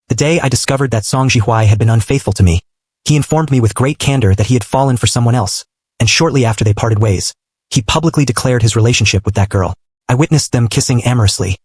The day I discovered that Song Jihuai had been unfaithful to me, he informed me with great candor that he had fallen for someone else, and shortly after they parted ways, he publicly declared his relationship with that girl. I witnessed them kissing amorously.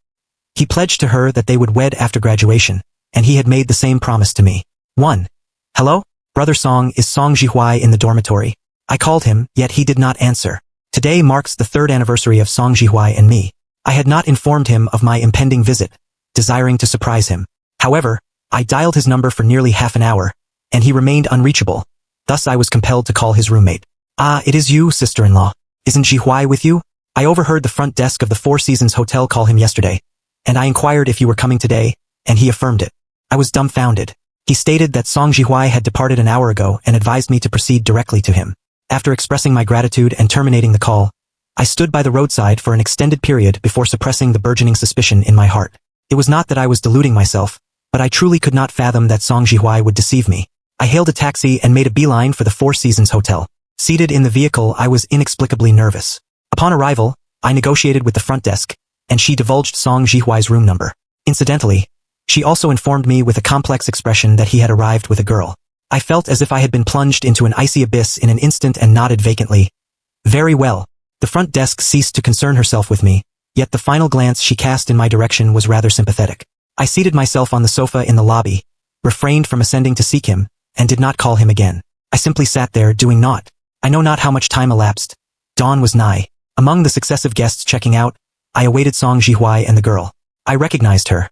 He pledged to her that they would wed after graduation, and he had made the same promise to me. 1. Hello? Brother Song, is Song Jihuai in the dormitory? I called him, yet he did not answer. Today marks the 3rd anniversary of Song Jihuai and me. I had not informed him of my impending visit, desiring to surprise him. However, I dialed his number for nearly half an hour, and he remained unreachable. Thus I was compelled to call his roommate. Ah, it is you, sister-in-law. Isn't Jihuai with you? I overheard the front desk of the Four Seasons Hotel call him yesterday, and I inquired if you were coming today, and he affirmed it. I was dumbfounded. He stated that Song Jihuai had departed an hour ago and advised me to proceed directly to him. After expressing my gratitude and terminating the call, I stood by the roadside for an extended period before suppressing the burgeoning suspicion in my heart. It was not that I was deluding myself, but I truly could not fathom that Song Jihuai would deceive me. I hailed a taxi and made a beeline for the Four Seasons Hotel. Seated in the vehicle, I was inexplicably nervous. Upon arrival, I negotiated with the front desk, and she divulged Song Jihuai's room number. Incidentally, she also informed me with a complex expression that he had arrived with a girl. I felt as if I had been plunged into an icy abyss in an instant and nodded vacantly. Very well. The front desk ceased to concern herself with me, yet the final glance she cast in my direction was rather sympathetic. I seated myself on the sofa in the lobby, refrained from ascending to seek him, and did not call him again. I simply sat there doing naught. I know not how much time elapsed. Dawn was nigh. Among the successive guests checking out, I awaited Song Jihuai and the girl. I recognized her.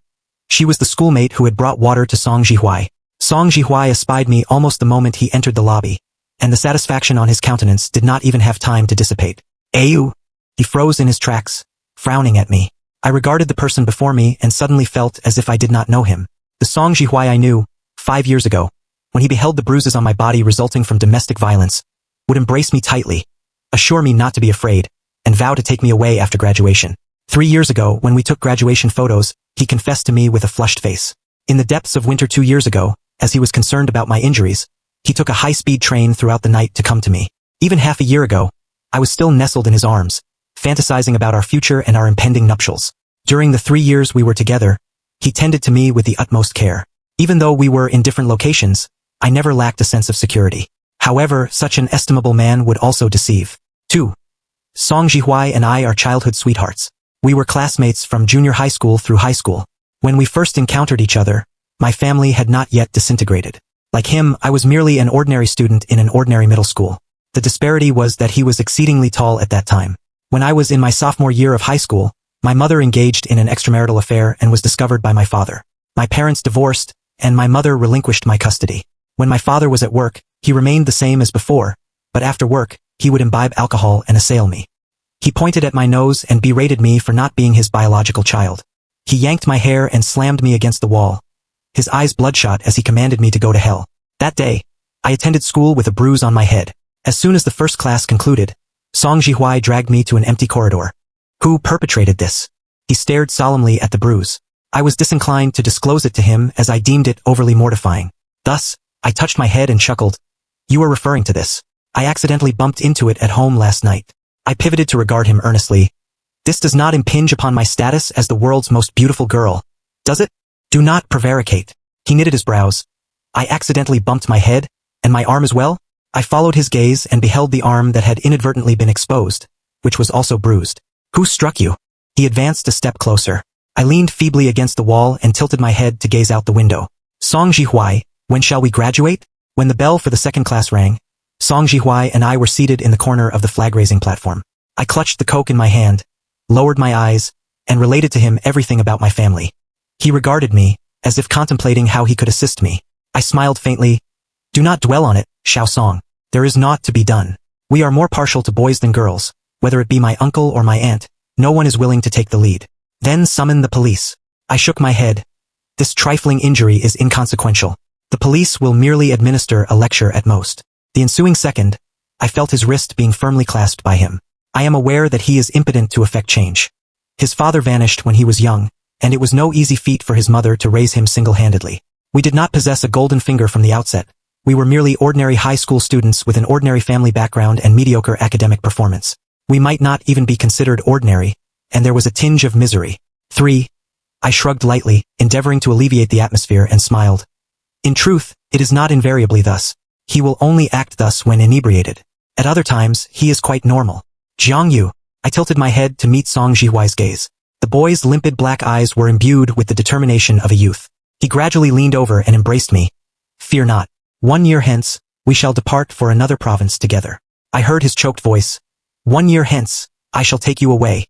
She was the schoolmate who had brought water to Song Jihuai. Song Jihuai espied me almost the moment he entered the lobby, and the satisfaction on his countenance did not even have time to dissipate. Ayu! He froze in his tracks, frowning at me. I regarded the person before me and suddenly felt as if I did not know him. The Song Jihuai I knew, 5 years ago, when he beheld the bruises on my body resulting from domestic violence, would embrace me tightly, assure me not to be afraid, and vow to take me away after graduation. 3 years ago, when we took graduation photos, he confessed to me with a flushed face. In the depths of winter 2 years ago, as he was concerned about my injuries, he took a high-speed train throughout the night to come to me. Even half a year ago, I was still nestled in his arms, fantasizing about our future and our impending nuptials. During the 3 years we were together, he tended to me with the utmost care. Even though we were in different locations, I never lacked a sense of security. However, such an estimable man would also deceive. 2. Song Jihuai and I are childhood sweethearts. We were classmates from junior high school through high school. When we first encountered each other, my family had not yet disintegrated. Like him, I was merely an ordinary student in an ordinary middle school. The disparity was that he was exceedingly tall at that time. When I was in my sophomore year of high school, my mother engaged in an extramarital affair and was discovered by my father. My parents divorced, and my mother relinquished my custody. When my father was at work, he remained the same as before, but after work, he would imbibe alcohol and assail me. He pointed at my nose and berated me for not being his biological child. He yanked my hair and slammed me against the wall, his eyes bloodshot as he commanded me to go to hell. That day, I attended school with a bruise on my head. As soon as the first class concluded, Song Jihuai dragged me to an empty corridor. Who perpetrated this? He stared solemnly at the bruise. I was disinclined to disclose it to him as I deemed it overly mortifying. Thus, I touched my head and chuckled. You are referring to this. I accidentally bumped into it at home last night. I pivoted to regard him earnestly. This does not impinge upon my status as the world's most beautiful girl, does it? Do not prevaricate. He knitted his brows. I accidentally bumped my head, and my arm as well? I followed his gaze and beheld the arm that had inadvertently been exposed, which was also bruised. Who struck you? He advanced a step closer. I leaned feebly against the wall and tilted my head to gaze out the window. Song Jihuai, when shall we graduate? When the bell for the second class rang, Song Jihuai and I were seated in the corner of the flag-raising platform. I clutched the Coke in my hand, lowered my eyes, and related to him everything about my family. He regarded me, as if contemplating how he could assist me. I smiled faintly. Do not dwell on it, Xiao Song. There is naught to be done. We are more partial to boys than girls, whether it be my uncle or my aunt. No one is willing to take the lead. Then summon the police. I shook my head. This trifling injury is inconsequential. The police will merely administer a lecture at most. The ensuing second, I felt his wrist being firmly clasped by him. I am aware that he is impotent to effect change. His father vanished when he was young, and it was no easy feat for his mother to raise him single-handedly. We did not possess a golden finger from the outset. We were merely ordinary high school students with an ordinary family background and mediocre academic performance. We might not even be considered ordinary, and there was a tinge of misery. 3. I shrugged lightly, endeavoring to alleviate the atmosphere, and smiled. In truth, it is not invariably thus. He will only act thus when inebriated. At other times, he is quite normal. Jiang Yu. I tilted my head to meet Song Jihuai's gaze. The boy's limpid black eyes were imbued with the determination of a youth. He gradually leaned over and embraced me. Fear not. 1 year hence, we shall depart for another province together. I heard his choked voice. 1 year hence, I shall take you away.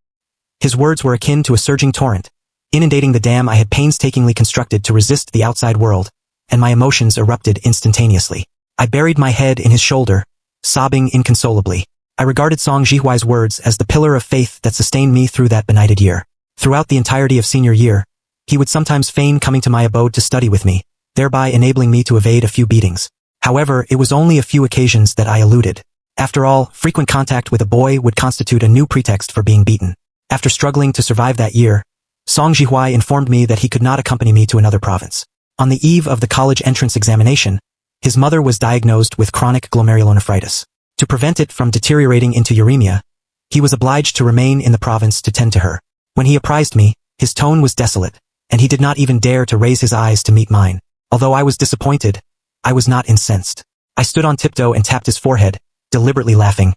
His words were akin to a surging torrent, inundating the dam I had painstakingly constructed to resist the outside world, and my emotions erupted instantaneously. I buried my head in his shoulder, sobbing inconsolably. I regarded Song Jihuai's words as the pillar of faith that sustained me through that benighted year. Throughout the entirety of senior year, he would sometimes feign coming to my abode to study with me, thereby enabling me to evade a few beatings. However, it was only a few occasions that I eluded. After all, frequent contact with a boy would constitute a new pretext for being beaten. After struggling to survive that year, Song Jihuai informed me that he could not accompany me to another province. On the eve of the college entrance examination, his mother was diagnosed with chronic glomerulonephritis. To prevent it from deteriorating into uremia, he was obliged to remain in the province to tend to her. When he apprised me, his tone was desolate, and he did not even dare to raise his eyes to meet mine. Although I was disappointed, I was not incensed. I stood on tiptoe and tapped his forehead, deliberately laughing.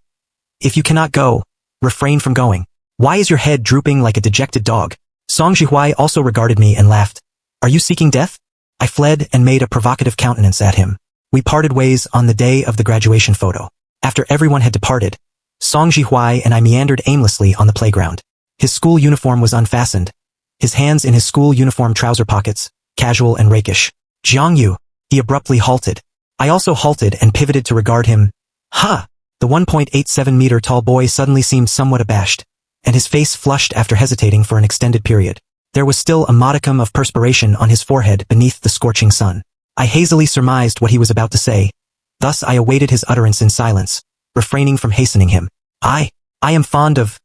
If you cannot go, refrain from going. Why is your head drooping like a dejected dog? Song Jihuai also regarded me and laughed. Are you seeking death? I fled and made a provocative countenance at him. We parted ways on the day of the graduation photo. After everyone had departed, Song Jihuai and I meandered aimlessly on the playground. His school uniform was unfastened, his hands in his school uniform trouser pockets, casual and rakish. Jiang Yu. He abruptly halted. I also halted and pivoted to regard him. Ha! The 1.87-meter tall boy suddenly seemed somewhat abashed, and his face flushed after hesitating for an extended period. There was still a modicum of perspiration on his forehead beneath the scorching sun. I hazily surmised what he was about to say. Thus I awaited his utterance in silence, refraining from hastening him. I am fond of.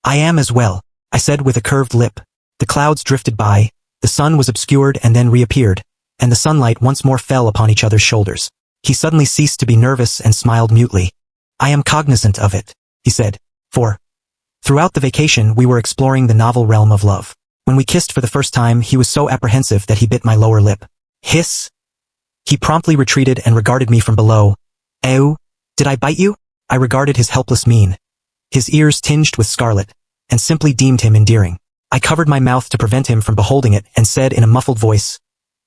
I am as well, I said with a curved lip. The clouds drifted by, the sun was obscured and then reappeared, and the sunlight once more fell upon each other's shoulders. He suddenly ceased to be nervous and smiled mutely. I am cognizant of it, he said, for throughout the vacation we were exploring the novel realm of love. When we kissed for the first time, he was so apprehensive that he bit my lower lip. Hiss! He promptly retreated and regarded me from below. Ew, did I bite you? I regarded his helpless mien, his ears tinged with scarlet, and simply deemed him endearing. I covered my mouth to prevent him from beholding it and said in a muffled voice,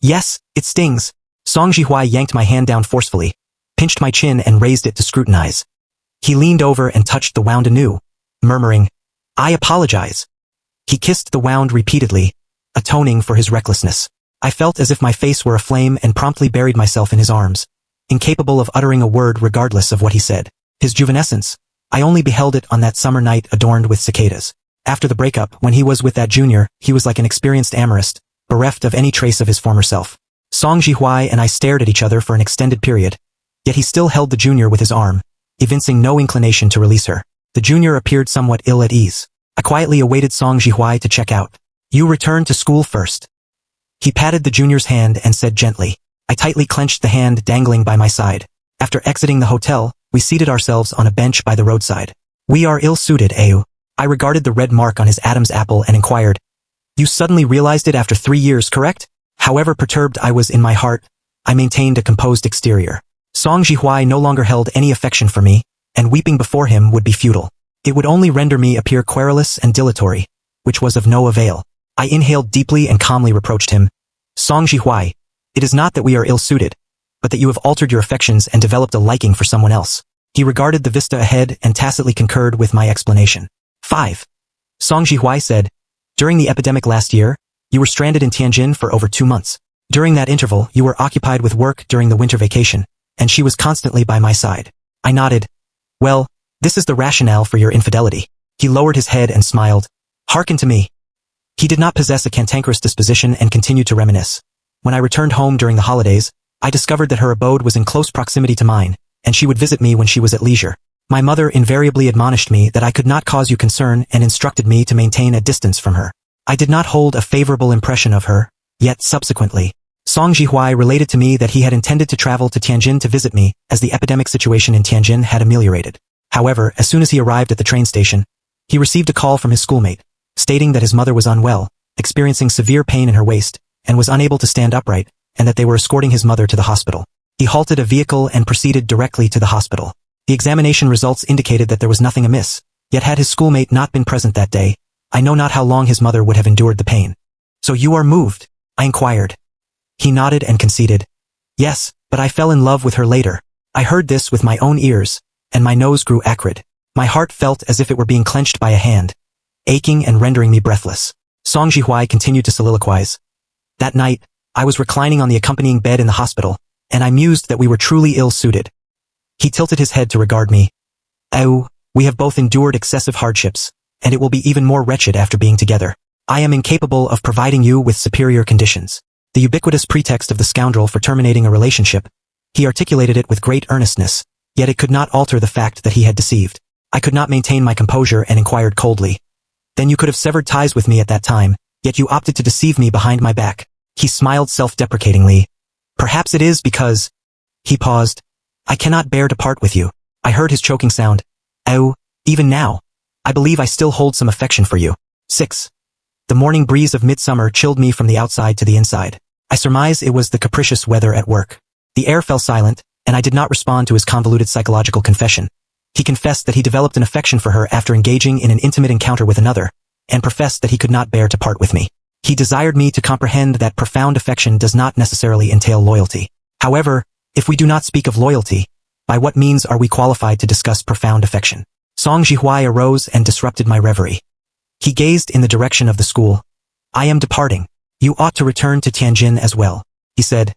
Yes, it stings. Song Jihuai yanked my hand down forcefully, pinched my chin and raised it to scrutinize. He leaned over and touched the wound anew, murmuring, I apologize. He kissed the wound repeatedly, atoning for his recklessness. I felt as if my face were aflame and promptly buried myself in his arms, incapable of uttering a word regardless of what he said. His juvenescence, I only beheld it on that summer night adorned with cicadas. After the breakup, when he was with that junior, he was like an experienced amorist, bereft of any trace of his former self. Song Jihuai and I stared at each other for an extended period, yet he still held the junior with his arm, evincing no inclination to release her. The junior appeared somewhat ill at ease. I quietly awaited Song Jihuai to check out. You return to school first. He patted the junior's hand and said gently. I tightly clenched the hand dangling by my side. After exiting the hotel, we seated ourselves on a bench by the roadside. We are ill-suited, Ayu. I regarded the red mark on his Adam's apple and inquired. You suddenly realized it after 3 years, correct? However perturbed I was in my heart, I maintained a composed exterior. Song Jihuai no longer held any affection for me, and weeping before him would be futile. It would only render me appear querulous and dilatory, which was of no avail. I inhaled deeply and calmly reproached him. Song Jihuai, it is not that we are ill-suited, but that you have altered your affections and developed a liking for someone else. He regarded the vista ahead and tacitly concurred with my explanation. 5. Song Jihuai said, during the epidemic last year, you were stranded in Tianjin for over 2 months. During that interval, you were occupied with work during the winter vacation, and she was constantly by my side. I nodded. Well, this is the rationale for your infidelity. He lowered his head and smiled. Hearken to me. He did not possess a cantankerous disposition and continued to reminisce. When I returned home during the holidays, I discovered that her abode was in close proximity to mine, and she would visit me when she was at leisure. My mother invariably admonished me that I could not cause you concern and instructed me to maintain a distance from her. I did not hold a favorable impression of her, yet subsequently, Song Jihuai related to me that he had intended to travel to Tianjin to visit me, as the epidemic situation in Tianjin had ameliorated. However, as soon as he arrived at the train station, he received a call from his schoolmate, stating that his mother was unwell, experiencing severe pain in her waist, and was unable to stand upright, and that they were escorting his mother to the hospital. He halted a vehicle and proceeded directly to the hospital. The examination results indicated that there was nothing amiss, yet had his schoolmate not been present that day, I know not how long his mother would have endured the pain. "So you are moved?" I inquired. He nodded and conceded. "Yes, but I fell in love with her later." I heard this with my own ears, and my nose grew acrid. My heart felt as if it were being clenched by a hand, aching and rendering me breathless. Song Jihuai continued to soliloquize. That night, I was reclining on the accompanying bed in the hospital, and I mused that we were truly ill-suited. He tilted his head to regard me. "Oh, we have both endured excessive hardships, and it will be even more wretched after being together. I am incapable of providing you with superior conditions." The ubiquitous pretext of the scoundrel for terminating a relationship. He articulated it with great earnestness, yet it could not alter the fact that he had deceived. I could not maintain my composure and inquired coldly. "Then you could have severed ties with me at that time, yet you opted to deceive me behind my back." He smiled self-deprecatingly. "Perhaps it is because—" He paused. "I cannot bear to part with you." I heard his choking sound. "Oh, even now, I believe I still hold some affection for you." 6. The morning breeze of midsummer chilled me from the outside to the inside. I surmise it was the capricious weather at work. The air fell silent, and I did not respond to his convoluted psychological confession. He confessed that he developed an affection for her after engaging in an intimate encounter with another, and professed that he could not bear to part with me. He desired me to comprehend that profound affection does not necessarily entail loyalty. However, if we do not speak of loyalty, by what means are we qualified to discuss profound affection? Song Jihuai arose and disrupted my reverie. He gazed in the direction of the school. "I am departing. You ought to return to Tianjin as well," he said.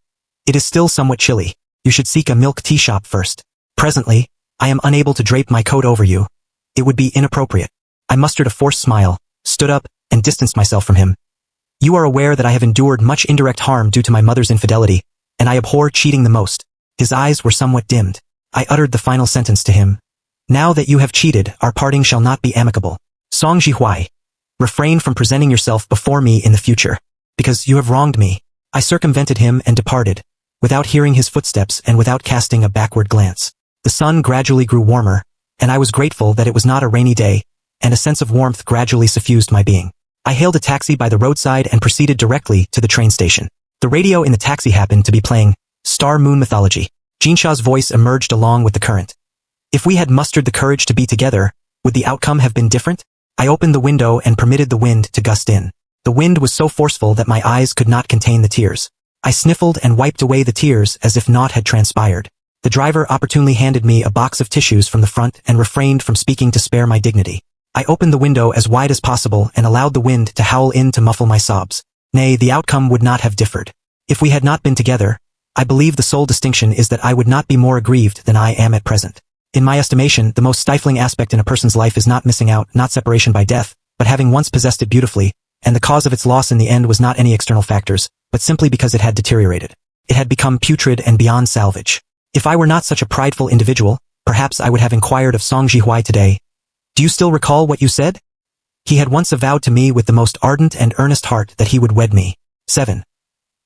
"It is still somewhat chilly. You should seek a milk tea shop first. Presently, I am unable to drape my coat over you. It would be inappropriate." I mustered a forced smile, stood up, and distanced myself from him. "You are aware that I have endured much indirect harm due to my mother's infidelity, and I abhor cheating the most." His eyes were somewhat dimmed. I uttered the final sentence to him. "Now that you have cheated, our parting shall not be amicable. Song Jihuai, refrain from presenting yourself before me in the future, because you have wronged me." I circumvented him and departed, without hearing his footsteps and without casting a backward glance. The sun gradually grew warmer, and I was grateful that it was not a rainy day, and a sense of warmth gradually suffused my being. I hailed a taxi by the roadside and proceeded directly to the train station. The radio in the taxi happened to be playing Star Moon Mythology. Jinxia's voice emerged along with the current. "If we had mustered the courage to be together, would the outcome have been different?" I opened the window and permitted the wind to gust in. The wind was so forceful that my eyes could not contain the tears. I sniffled and wiped away the tears as if naught had transpired. The driver opportunely handed me a box of tissues from the front and refrained from speaking to spare my dignity. I opened the window as wide as possible and allowed the wind to howl in to muffle my sobs. Nay, the outcome would not have differed. If we had not been together, I believe the sole distinction is that I would not be more aggrieved than I am at present. In my estimation, the most stifling aspect in a person's life is not missing out, not separation by death, but having once possessed it beautifully, and the cause of its loss in the end was not any external factors, but simply because it had deteriorated. It had become putrid and beyond salvage. If I were not such a prideful individual, perhaps I would have inquired of Song Jihuai today. "Do you still recall what you said?" He had once avowed to me with the most ardent and earnest heart that he would wed me. 7.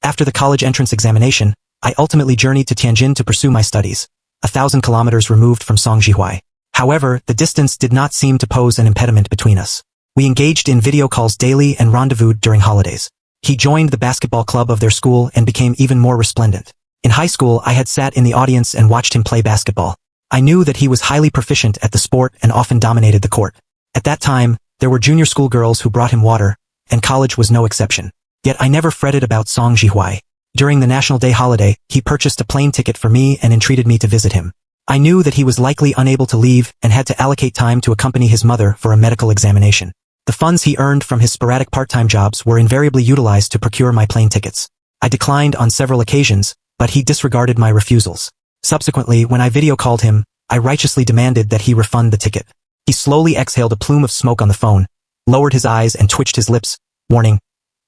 After the college entrance examination, I ultimately journeyed to Tianjin to pursue my studies, 1,000 kilometers removed from Song Jihuai. However, the distance did not seem to pose an impediment between us. We engaged in video calls daily and rendezvoused during holidays. He joined the basketball club of their school and became even more resplendent. In high school, I had sat in the audience and watched him play basketball. I knew that he was highly proficient at the sport and often dominated the court. At that time, there were junior school girls who brought him water, and college was no exception. Yet I never fretted about Song Jihuai. During the National Day holiday, he purchased a plane ticket for me and entreated me to visit him. I knew that he was likely unable to leave and had to allocate time to accompany his mother for a medical examination. The funds he earned from his sporadic part-time jobs were invariably utilized to procure my plane tickets. I declined on several occasions, but he disregarded my refusals. Subsequently, when I video-called him, I righteously demanded that he refund the ticket. He slowly exhaled a plume of smoke on the phone, lowered his eyes and twitched his lips, warning,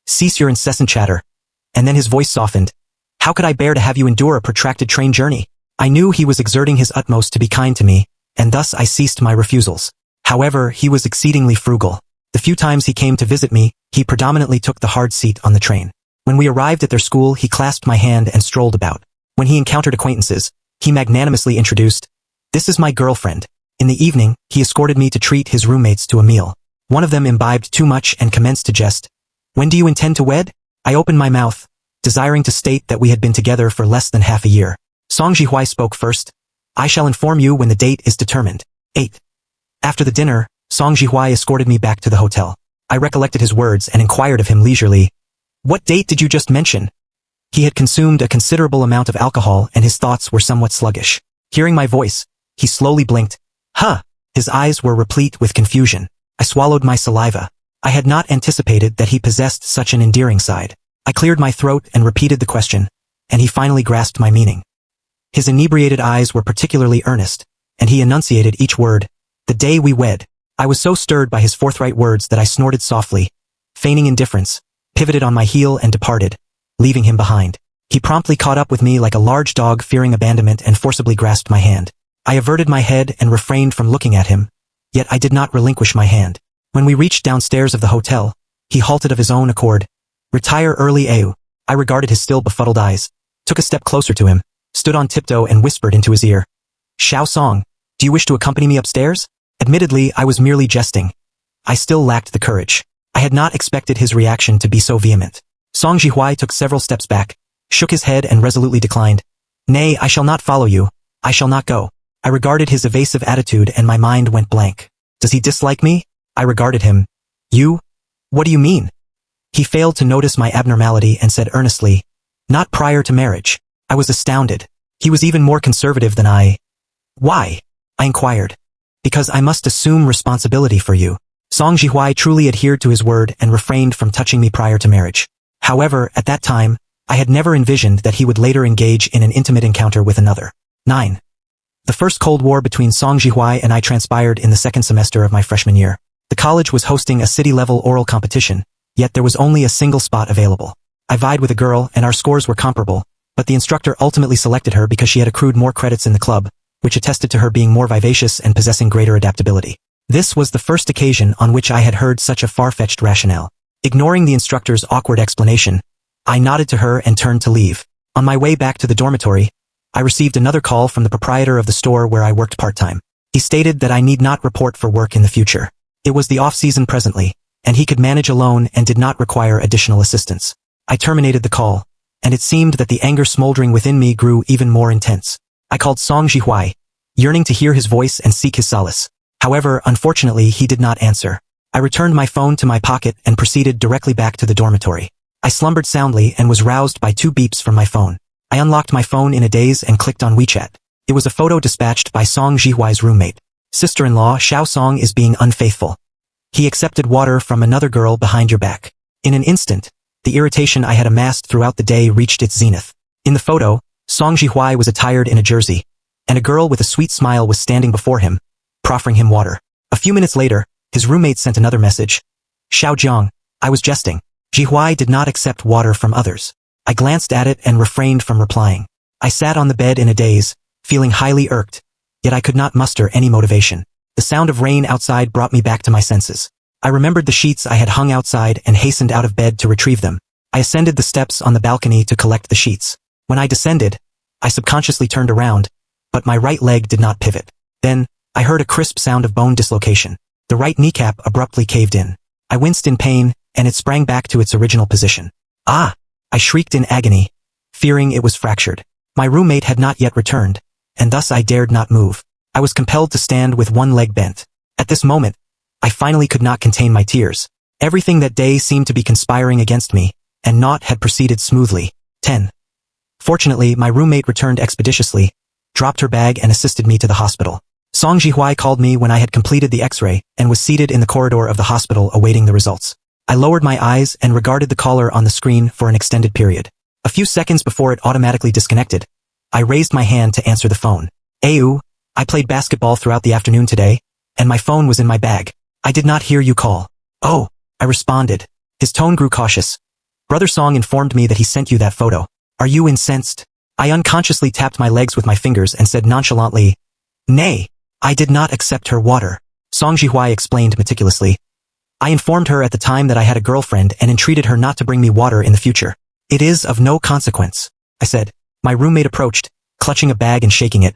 "Cease your incessant chatter." And then his voice softened. "How could I bear to have you endure a protracted train journey?" I knew he was exerting his utmost to be kind to me, and thus I ceased my refusals. However, he was exceedingly frugal. The few times he came to visit me, he predominantly took the hard seat on the train. When we arrived at their school, he clasped my hand and strolled about. When he encountered acquaintances, he magnanimously introduced, "This is my girlfriend." In the evening, he escorted me to treat his roommates to a meal. One of them imbibed too much and commenced to jest. When do you intend to wed? I opened my mouth, desiring to state that we had been together for less than half a year. Song Jihui spoke first. I shall inform you when the date is determined. 8. After the dinner, Song Jihui escorted me back to the hotel. I recollected his words and inquired of him leisurely. What date did you just mention? He had consumed a considerable amount of alcohol and his thoughts were somewhat sluggish. Hearing my voice, he slowly blinked. Huh! His eyes were replete with confusion. I swallowed my saliva. I had not anticipated that he possessed such an endearing side. I cleared my throat and repeated the question, and he finally grasped my meaning. His inebriated eyes were particularly earnest, and he enunciated each word. The day we wed. I was so stirred by his forthright words that I snorted softly, feigning indifference, pivoted on my heel and departed, leaving him behind. He promptly caught up with me like a large dog fearing abandonment and forcibly grasped my hand. I averted my head and refrained from looking at him, yet I did not relinquish my hand. When we reached downstairs of the hotel, he halted of his own accord. Retire early, Au. I regarded his still befuddled eyes, took a step closer to him, stood on tiptoe and whispered into his ear. Xiao Song, do you wish to accompany me upstairs? Admittedly, I was merely jesting. I still lacked the courage. I had not expected his reaction to be so vehement. Song Jihui took several steps back, shook his head and resolutely declined. Nay, I shall not follow you. I shall not go. I regarded his evasive attitude and my mind went blank. Does he dislike me? I regarded him. You? What do you mean? He failed to notice my abnormality and said earnestly, not prior to marriage. I was astounded. He was even more conservative than I. Why? I inquired. Because I must assume responsibility for you. Song Jihui truly adhered to his word and refrained from touching me prior to marriage. However, at that time, I had never envisioned that he would later engage in an intimate encounter with another. 9. The first Cold War between Song Jihui and I transpired in the second semester of my freshman year. The college was hosting a city-level oral competition, yet there was only a single spot available. I vied with a girl and our scores were comparable, but the instructor ultimately selected her because she had accrued more credits in the club, which attested to her being more vivacious and possessing greater adaptability. This was the first occasion on which I had heard such a far-fetched rationale. Ignoring the instructor's awkward explanation, I nodded to her and turned to leave. On my way back to the dormitory, I received another call from the proprietor of the store where I worked part-time. He stated that I need not report for work in the future. It was the off-season presently, and he could manage alone and did not require additional assistance. I terminated the call, and it seemed that the anger smoldering within me grew even more intense. I called Song Jihui, yearning to hear his voice and seek his solace. However, unfortunately, he did not answer. I returned my phone to my pocket and proceeded directly back to the dormitory. I slumbered soundly and was roused by 2 beeps from my phone. I unlocked my phone in a daze and clicked on WeChat. It was a photo dispatched by Song Jihui's roommate. Sister-in-law Xiao Song is being unfaithful. He accepted water from another girl behind your back. In an instant, the irritation I had amassed throughout the day reached its zenith. In the photo, Song Jihui was attired in a jersey, and a girl with a sweet smile was standing before him, proffering him water. A few minutes later, his roommate sent another message. Xiao Jiang, I was jesting. Jihui did not accept water from others. I glanced at it and refrained from replying. I sat on the bed in a daze, feeling highly irked, yet I could not muster any motivation. The sound of rain outside brought me back to my senses. I remembered the sheets I had hung outside and hastened out of bed to retrieve them. I ascended the steps on the balcony to collect the sheets. When I descended, I subconsciously turned around, but my right leg did not pivot. Then, I heard a crisp sound of bone dislocation. The right kneecap abruptly caved in. I winced in pain, and it sprang back to its original position. Ah! I shrieked in agony, fearing it was fractured. My roommate had not yet returned, and thus I dared not move. I was compelled to stand with one leg bent. At this moment, I finally could not contain my tears. Everything that day seemed to be conspiring against me, and naught had proceeded smoothly. 10. Fortunately, my roommate returned expeditiously, dropped her bag and assisted me to the hospital. Song Jihui called me when I had completed the x-ray and was seated in the corridor of the hospital awaiting the results. I lowered my eyes and regarded the caller on the screen for an extended period. A few seconds before it automatically disconnected, I raised my hand to answer the phone. Au, I played basketball throughout the afternoon today, and my phone was in my bag. I did not hear you call. Oh, I responded. His tone grew cautious. Brother Song informed me that he sent you that photo. Are you incensed? I unconsciously tapped my legs with my fingers and said nonchalantly, Nay, I did not accept her water. Song Jihui explained meticulously. I informed her at the time that I had a girlfriend and entreated her not to bring me water in the future. It is of no consequence, I said. My roommate approached, clutching a bag and shaking it.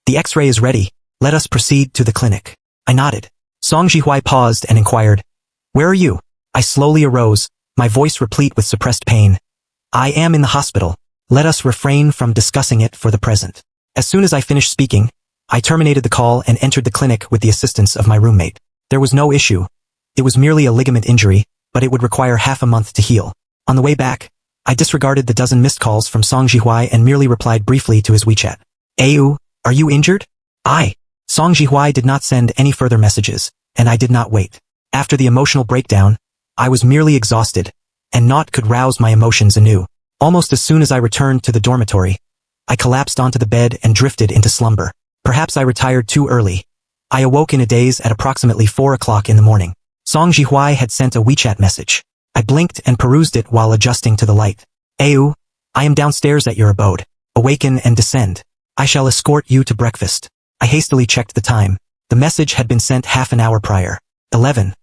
The x-ray is ready. Let us proceed to the clinic. I nodded. Song Jihui paused and inquired, Where are you? I slowly arose, my voice replete with suppressed pain. I am in the hospital. Let us refrain from discussing it for the present. As soon as I finished speaking, I terminated the call and entered the clinic with the assistance of my roommate. There was no issue. It was merely a ligament injury, but it would require half a month to heal. On the way back, I disregarded the dozen missed calls from Song Jihui and merely replied briefly to his WeChat. Ayu, are you injured? Song Jihui did not send any further messages, and I did not wait. After the emotional breakdown, I was merely exhausted, and naught could rouse my emotions anew. Almost as soon as I returned to the dormitory, I collapsed onto the bed and drifted into slumber. Perhaps I retired too early. I awoke in a daze at approximately 4 o'clock in the morning. Song Jihui had sent a WeChat message. I blinked and perused it while adjusting to the light. Ayu, I am downstairs at your abode. Awaken and descend. I shall escort you to breakfast. I hastily checked the time. The message had been sent half an hour prior. 11.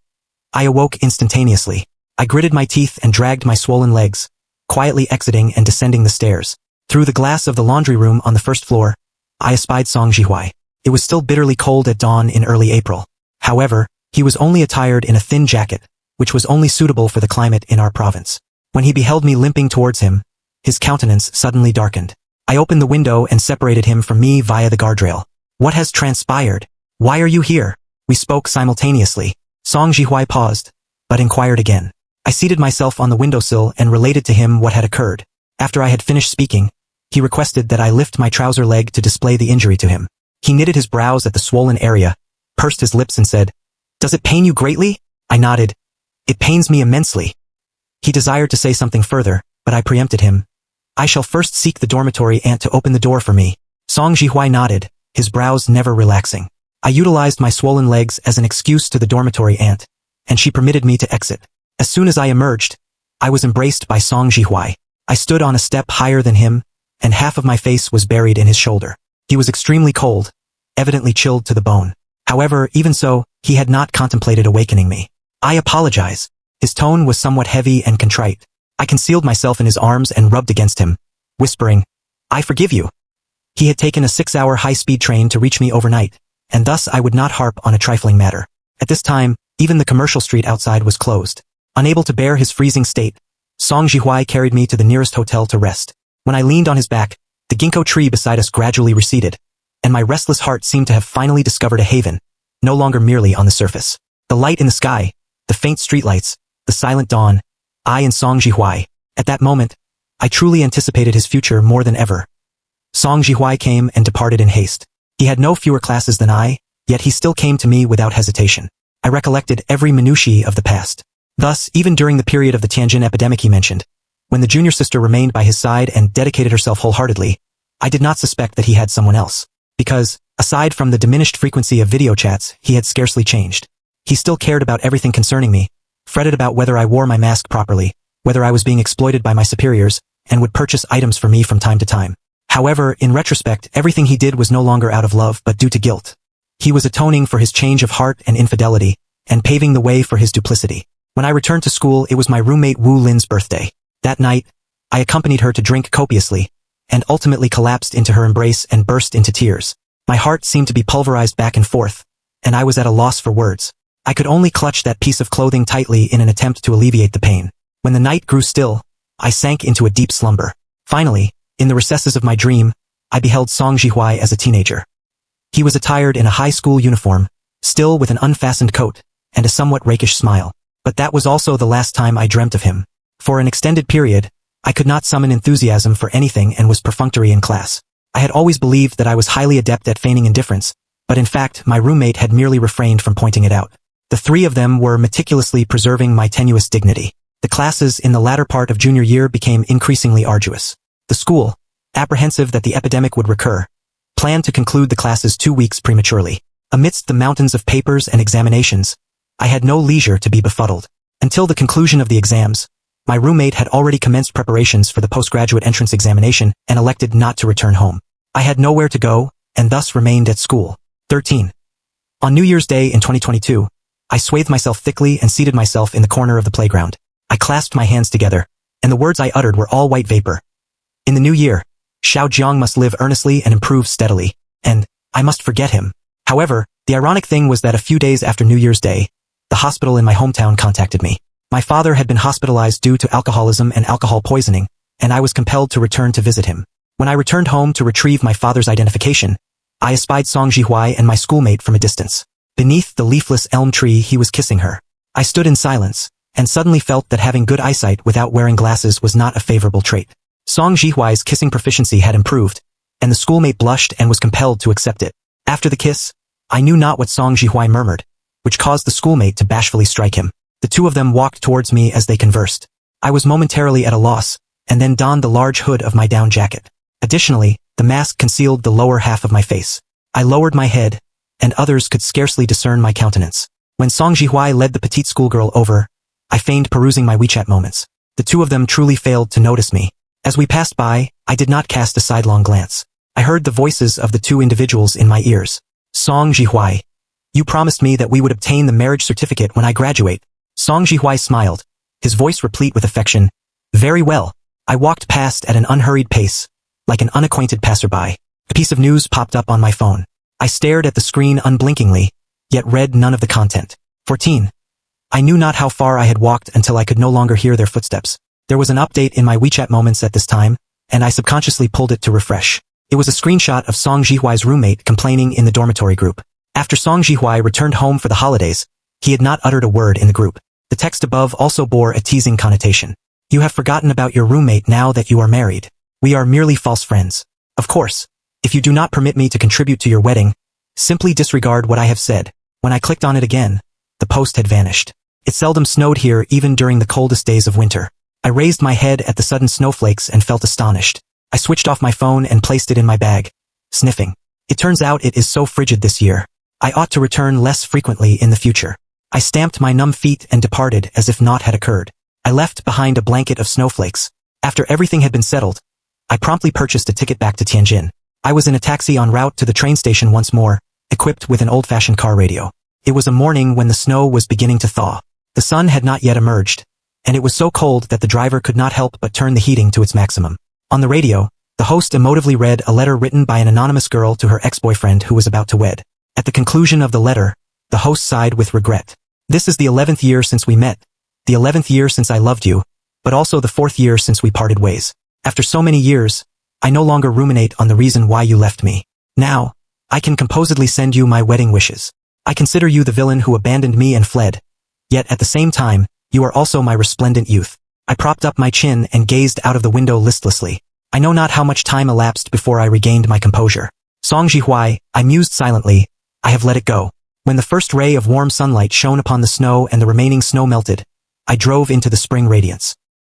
I awoke instantaneously. I gritted my teeth and dragged my swollen legs, quietly exiting and descending the stairs. Through the glass of the laundry room on the first floor, I espied Song Jihui. It was still bitterly cold at dawn in early April. However, he was only attired in a thin jacket, which was only suitable for the climate in our province. When he beheld me limping towards him, his countenance suddenly darkened. I opened the window and separated him from me via the guardrail. What has transpired? Why are you here? We spoke simultaneously. Song Jihui paused, but inquired again. I seated myself on the windowsill and related to him what had occurred. After I had finished speaking, he requested that I lift my trouser leg to display the injury to him. He knitted his brows at the swollen area, pursed his lips and said, "Does it pain you greatly?" I nodded. "It pains me immensely." He desired to say something further, but I preempted him. "I shall first seek the dormitory aunt to open the door for me." Song Jihui nodded, his brows never relaxing. I utilized my swollen legs as an excuse to the dormitory aunt, and she permitted me to exit. As soon as I emerged, I was embraced by Song Jihui. I stood on a step higher than him, and half of my face was buried in his shoulder. He was extremely cold, evidently chilled to the bone. However, even so, he had not contemplated awakening me. "I apologize." His tone was somewhat heavy and contrite. I concealed myself in his arms and rubbed against him, whispering, "I forgive you." He had taken a 6-hour high-speed train to reach me overnight, and thus I would not harp on a trifling matter. At this time, even the commercial street outside was closed. Unable to bear his freezing state, Song Jihui carried me to the nearest hotel to rest. When I leaned on his back, the ginkgo tree beside us gradually receded, and my restless heart seemed to have finally discovered a haven, no longer merely on the surface. The light in the sky, the faint streetlights, the silent dawn, I and Song Jihui. At that moment, I truly anticipated his future more than ever. Song Jihui came and departed in haste. He had no fewer classes than I, yet he still came to me without hesitation. I recollected every minutiae of the past. Thus, even during the period of the Tianjin epidemic he mentioned, when the junior sister remained by his side and dedicated herself wholeheartedly, I did not suspect that he had someone else. Because, aside from the diminished frequency of video chats, he had scarcely changed. He still cared about everything concerning me, fretted about whether I wore my mask properly, whether I was being exploited by my superiors, and would purchase items for me from time to time. However, in retrospect, everything he did was no longer out of love but due to guilt. He was atoning for his change of heart and infidelity, and paving the way for his duplicity. When I returned to school, it was my roommate Wu Lin's birthday. That night, I accompanied her to drink copiously, and ultimately collapsed into her embrace and burst into tears. My heart seemed to be pulverized back and forth, and I was at a loss for words. I could only clutch that piece of clothing tightly in an attempt to alleviate the pain. When the night grew still, I sank into a deep slumber. Finally, in the recesses of my dream, I beheld Song Jihui as a teenager. He was attired in a high school uniform, still with an unfastened coat, and a somewhat rakish smile. But that was also the last time I dreamt of him. For an extended period, I could not summon enthusiasm for anything and was perfunctory in class. I had always believed that I was highly adept at feigning indifference, but in fact my roommate had merely refrained from pointing it out. The three of them were meticulously preserving my tenuous dignity. The classes in the latter part of junior year became increasingly arduous. The school, apprehensive that the epidemic would recur, planned to conclude the classes 2 weeks prematurely. Amidst the mountains of papers and examinations, I had no leisure to be befuddled. Until the conclusion of the exams, my roommate had already commenced preparations for the postgraduate entrance examination and elected not to return home. I had nowhere to go, and thus remained at school. 13. On New Year's Day in 2022, I swathed myself thickly and seated myself in the corner of the playground. I clasped my hands together, and the words I uttered were all white vapor. In the new year, Xiao Jiang must live earnestly and improve steadily, and I must forget him. However, the ironic thing was that a few days after New Year's Day, the hospital in my hometown contacted me. My father had been hospitalized due to alcoholism and alcohol poisoning, and I was compelled to return to visit him. When I returned home to retrieve my father's identification, I espied Song Jihuai and my schoolmate from a distance. Beneath the leafless elm tree he was kissing her. I stood in silence, and suddenly felt that having good eyesight without wearing glasses was not a favorable trait. Song Jihuai's kissing proficiency had improved, and the schoolmate blushed and was compelled to accept it. After the kiss, I knew not what Song Jihuai murmured, which caused the schoolmate to bashfully strike him. The two of them walked towards me as they conversed. I was momentarily at a loss, and then donned the large hood of my down jacket. Additionally, the mask concealed the lower half of my face. I lowered my head, and others could scarcely discern my countenance. When Song Jihuai led the petite schoolgirl over, I feigned perusing my WeChat moments. The two of them truly failed to notice me. As we passed by, I did not cast a sidelong glance. I heard the voices of the two individuals in my ears. Song Jihuai, you promised me that we would obtain the marriage certificate when I graduate. Song Jihuai smiled, his voice replete with affection. Very well. I walked past at an unhurried pace, like an unacquainted passerby. A piece of news popped up on my phone. I stared at the screen unblinkingly, yet read none of the content. 14. I knew not how far I had walked until I could no longer hear their footsteps. There was an update in my WeChat moments at this time, and I subconsciously pulled it to refresh. It was a screenshot of Song Jihuai's roommate complaining in the dormitory group. After Song Jihuai returned home for the holidays, he had not uttered a word in the group. The text above also bore a teasing connotation. You have forgotten about your roommate now that you are married. We are merely false friends. Of course, if you do not permit me to contribute to your wedding, simply disregard what I have said. When I clicked on it again, the post had vanished. It seldom snowed here even during the coldest days of winter. I raised my head at the sudden snowflakes and felt astonished. I switched off my phone and placed it in my bag, sniffing. It turns out it is so frigid this year. I ought to return less frequently in the future. I stamped my numb feet and departed as if naught had occurred. I left behind a blanket of snowflakes. After everything had been settled, I promptly purchased a ticket back to Tianjin. I was in a taxi en route to the train station once more, equipped with an old-fashioned car radio. It was a morning when the snow was beginning to thaw. The sun had not yet emerged, and it was so cold that the driver could not help but turn the heating to its maximum. On the radio, the host emotively read a letter written by an anonymous girl to her ex-boyfriend who was about to wed. At the conclusion of the letter, the host sighed with regret. This is the 11th year since we met, the 11th year since I loved you, but also the 4th year since we parted ways. After so many years, I no longer ruminate on the reason why you left me. Now, I can composedly send you my wedding wishes. I consider you the villain who abandoned me and fled. Yet at the same time, you are also my resplendent youth. I propped up my chin and gazed out of the window listlessly. I know not how much time elapsed before I regained my composure. Song Jihuai, I mused silently, I have let it go. When the first ray of warm sunlight shone upon the snow and the remaining snow melted, I drove into the spring radiance.